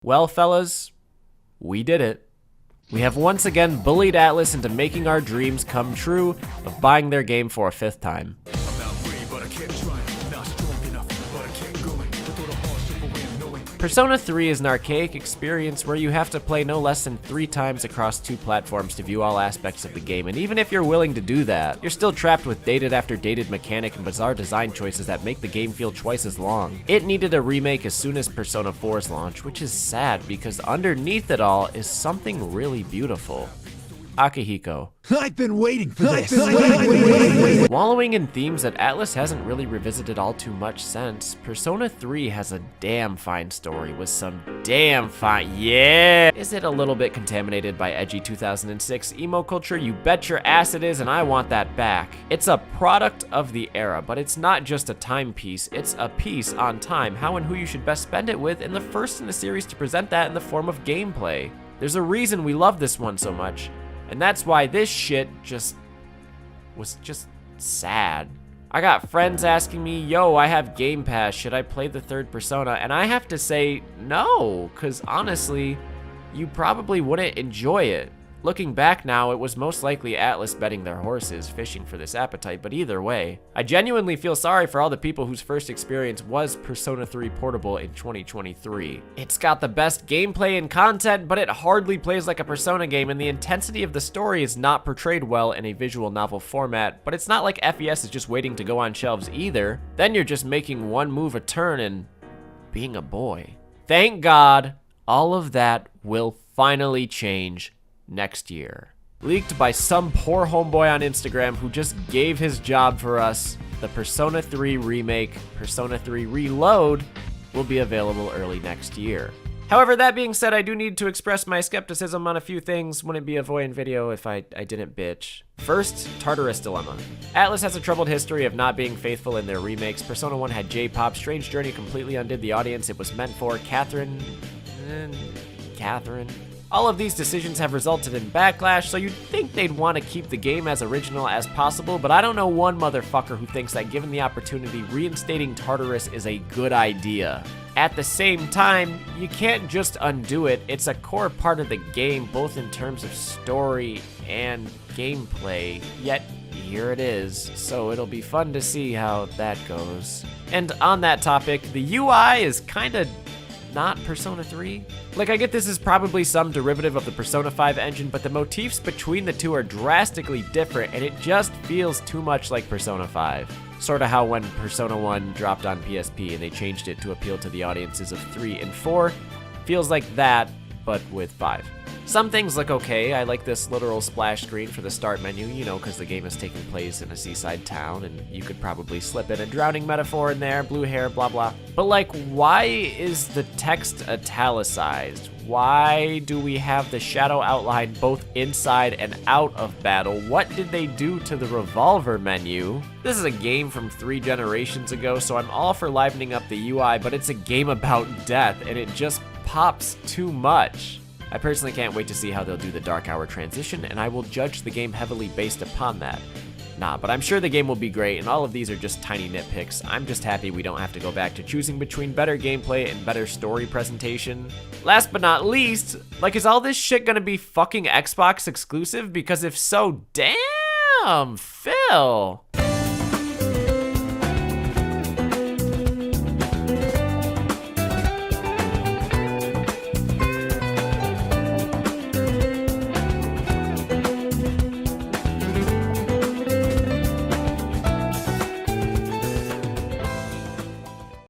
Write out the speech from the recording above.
Well, fellas, we did it. We have once again bullied Atlus into making our dreams come true of buying their game for a fifth time. Persona 3 is an archaic experience where you have to play no less than 3 times across 2 platforms to view all aspects of the game, and even if you're willing to do that, you're still trapped with dated after dated mechanic and bizarre design choices that make the game feel twice as long. It needed a remake as soon as Persona 4's launch, which is sad because underneath it all is something really beautiful. Akihiko. I've been waiting for this. Wallowing in themes that Atlus hasn't really revisited all too much since, Persona 3 has a damn fine story with some damn fine, yeah! Is it a little bit contaminated by edgy 2006 emo culture? You bet your ass it is, and I want that back. It's a product of the era, but it's not just a timepiece, it's a piece on time, how and who you should best spend it with, and the first in the series to present that in the form of gameplay. There's a reason we love this one so much. And that's why this shit was just sad. I got friends asking me, yo, I have Game Pass, should I play the third Persona? And I have to say no, cause honestly, you probably wouldn't enjoy it. Looking back now, it was most likely Atlus betting their horses, fishing for this appetite, but either way, I genuinely feel sorry for all the people whose first experience was Persona 3 Portable in 2023. It's got the best gameplay and content, but it hardly plays like a Persona game, and the intensity of the story is not portrayed well in a visual novel format, but it's not like FES is just waiting to go on shelves either. Then you're just making one move a turn and being a boy. Thank God, all of that will finally change next year. Leaked by some poor homeboy on Instagram who just gave his job for us, the Persona 3 remake, Persona 3 Reload, will be available early next year. However, that being said, I do need to express my skepticism on a few things. Wouldn't be a Voyan video if I didn't bitch. First, Tartarus Dilemma. Atlus has a troubled history of not being faithful in their remakes. Persona 1 had J-pop, Strange Journey completely undid the audience it was meant for, Catherine. All of these decisions have resulted in backlash, so you'd think they'd want to keep the game as original as possible, but I don't know one motherfucker who thinks that given the opportunity, reinstating Tartarus is a good idea. At the same time, you can't just undo it. It's a core part of the game, both in terms of story and gameplay, yet here it is, so it'll be fun to see how that goes. And on that topic, the UI is kinda not Persona 3. Like, I get this is probably some derivative of the Persona 5 engine, but the motifs between the two are drastically different, and it just feels too much like Persona 5. Sorta how when Persona 1 dropped on PSP and they changed it to appeal to the audiences of 3 and 4. Feels like that, but with 5. Some things look okay. I like this literal splash screen for the start menu, you know, because the game is taking place in a seaside town, and you could probably slip in a drowning metaphor in there, blue hair, blah blah. But like, why is the text italicized? Why do we have the shadow outline both inside and out of battle? What did they do to the revolver menu? This is a game from 3 generations ago, so I'm all for livening up the UI, but it's a game about death, and it just pops too much. I personally can't wait to see how they'll do the Dark Hour transition, and I will judge the game heavily based upon that. Nah, but I'm sure the game will be great, and all of these are just tiny nitpicks. I'm just happy we don't have to go back to choosing between better gameplay and better story presentation. Last but not least, like, is all this shit gonna be fucking Xbox exclusive? Because if so, damn, Phil.